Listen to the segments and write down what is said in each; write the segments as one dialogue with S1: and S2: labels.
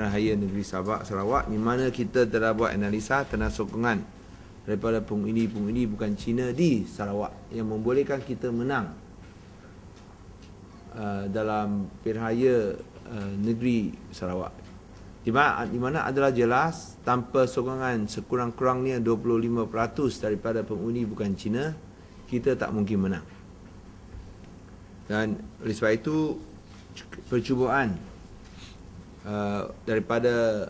S1: Pilihan Raya Negeri Sarawak, di mana kita telah buat analisa tentang sokongan daripada pengundi bukan Cina di Sarawak yang membolehkan kita menang dalam Pilihan Raya Negeri Sarawak. Di mana adalah jelas tanpa sokongan sekurang-kurangnya 25% daripada pengundi bukan Cina, kita tak mungkin menang. Dan oleh sebab itu percubaan daripada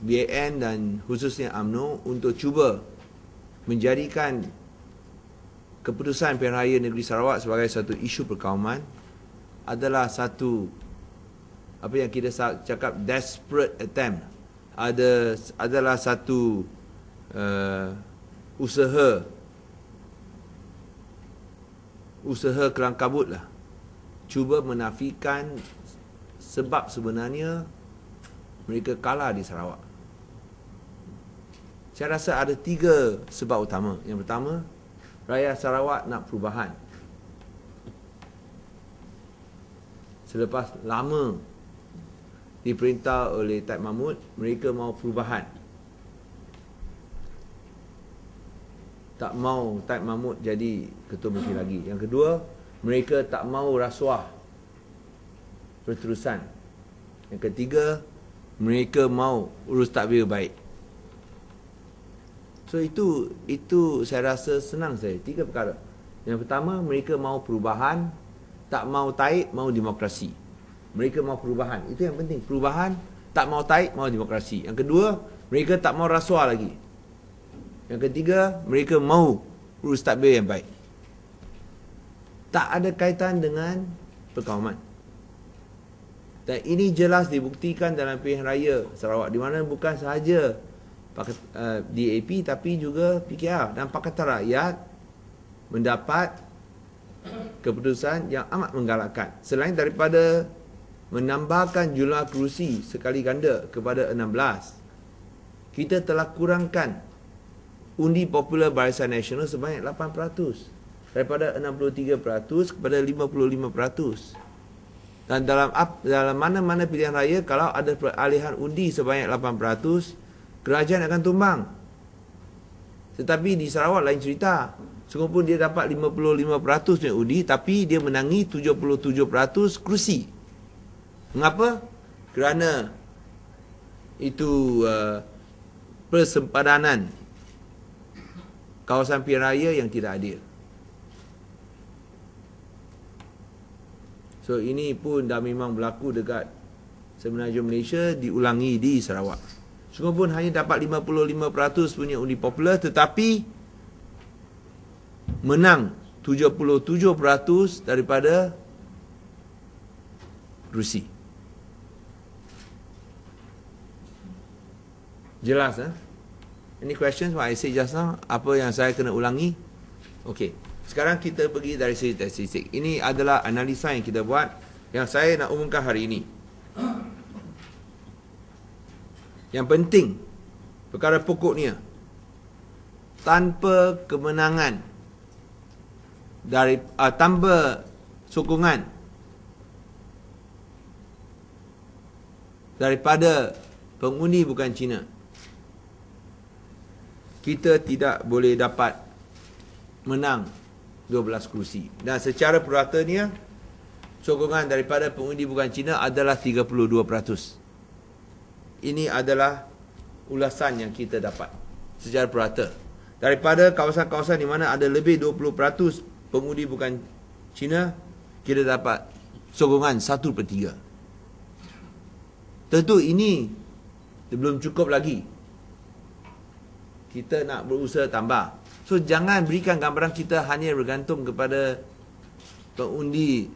S1: BAN dan khususnya UMNO untuk cuba menjadikan keputusan Pilihan Raya Negeri Sarawak sebagai satu isu perkauman adalah satu apa yang kita cakap desperate attempt, adalah satu usaha kelang kabut lah, cuba menafikan sebab sebenarnya mereka kalah di Sarawak. Saya rasa ada 3 sebab utama. Yang pertama, rakyat Sarawak nak perubahan. Selepas lama diperintah oleh Taib Mahmud, mereka mau perubahan. Tak mau Taib Mahmud jadi Ketua Menteri lagi. Yang kedua, mereka tak mau rasuah berterusan. Yang ketiga, mereka mau urus tadbir baik. So itu saya rasa senang saya. 3 perkara. Yang pertama, mereka mau perubahan, tak mau taib, mau demokrasi. Mereka mau perubahan. Itu yang penting. Perubahan, tak mau taib, mau demokrasi. Yang kedua, mereka tak mau rasuah lagi. Yang ketiga, mereka mau urus tadbir yang baik. Tak ada kaitan dengan perkauman. Dan ini jelas dibuktikan dalam Pilihan Raya Sarawak, di mana bukan sahaja DAP tapi juga PKR dan Pakatan Rakyat mendapat keputusan yang amat menggalakkan. Selain daripada menambahkan jumlah kerusi sekali ganda kepada 16, kita telah kurangkan undi popular Barisan Nasional sebanyak 8%, daripada 63% kepada 55%. Dan dalam mana-mana pilihan raya, kalau ada peralihan undi sebanyak 8%, kerajaan akan tumbang. Tetapi di Sarawak lain cerita. Sungguhpun dia dapat 55% undi, tapi dia menangi 77% kerusi. Mengapa? Kerana itu persempadanan kawasan pilihan raya yang tidak adil. So ini pun dah memang berlaku dekat Semenanjung Malaysia, diulangi di Sarawak. Sungguhpun hanya dapat 55% punya undi popular, tetapi menang 77% daripada kerusi. Jelas, Any questions what I said just now? Apa yang saya kena ulangi? Okey. Sekarang kita pergi dari segi statistik. Ini adalah analisa yang kita buat, yang saya nak umumkan hari ini. Yang penting, perkara pokoknya, tanpa kemenangan tanpa sokongan daripada pengundi bukan Cina, kita tidak boleh dapat menang 12 kerusi. Dan secara puratanya, sokongan daripada pengundi bukan Cina adalah 32%. Ini adalah ulasan yang kita dapat secara purata. Daripada kawasan-kawasan di mana ada lebih 20% pengundi bukan Cina, kita dapat sokongan 1/3. Tentu ini belum cukup lagi. Kita nak berusaha tambah. So jangan berikan gambaran kita hanya bergantung kepada pengundi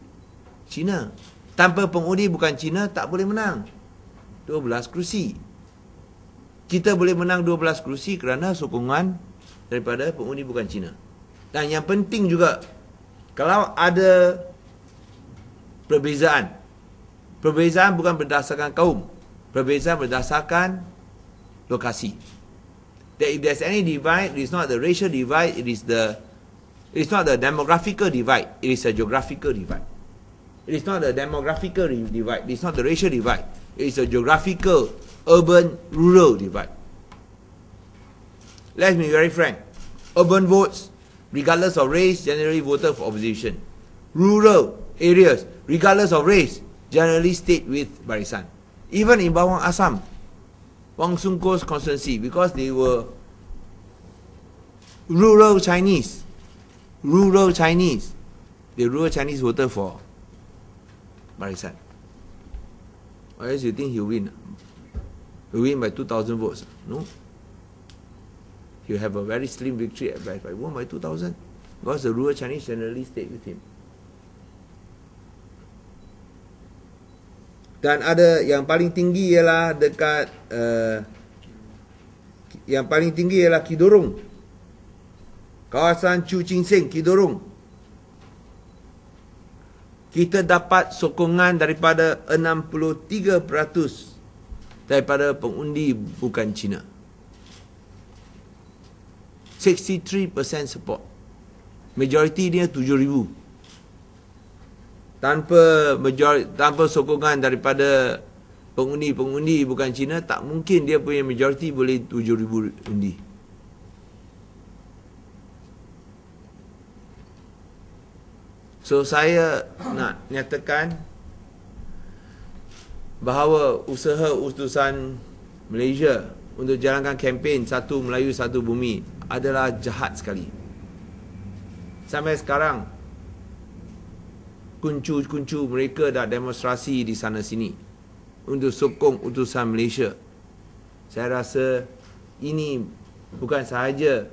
S1: Cina. Tanpa pengundi bukan Cina tak boleh menang 12 kerusi. Kita boleh menang 12 kerusi kerana sokongan daripada pengundi bukan Cina. Dan yang penting juga, kalau ada perbezaan bukan berdasarkan kaum, perbezaan berdasarkan lokasi. That if there's any divide, it is not the racial divide, it's not the demographical divide, it is a geographical divide. It is not the demographical divide, it is not the racial divide, It's a geographical, urban, rural divide. Let's be very frank. Urban votes, regardless of race, generally voted for opposition. Rural areas, regardless of race, generally stayed with Barisan. Even in Bawang Asam, Wang Sungko's constituency, because they were rural Chinese, the rural Chinese voted for Barisan. Or else you think he'll win? He'll win by 2,000 votes? No. He'll have a very slim victory at best, but won by 2,000. Because the rural Chinese generally stayed with him. Dan ada yang paling tinggi ialah dekat Kidorong. Kawasan Chu Ching Seng, Kidorong. Kita dapat sokongan daripada 63% daripada pengundi bukan Cina. 63% support. Majoriti dia 7,000. Tanpa sokongan daripada pengundi bukan Cina, tak mungkin dia punya majoriti boleh 7,000 undi. So saya nak nyatakan bahawa usaha utusan Malaysia untuk jalankan kempen Satu Melayu Satu Bumi adalah jahat sekali. Sampai sekarang kuncu-kuncu mereka dah demonstrasi di sana sini untuk sokong utusan Malaysia. Saya rasa ini bukan sahaja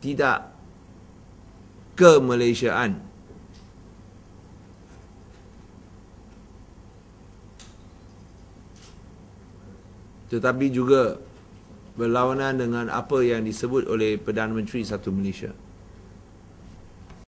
S1: tidak ke-Malaysiaan, tetapi juga berlawanan dengan apa yang disebut oleh Perdana Menteri Satu Malaysia.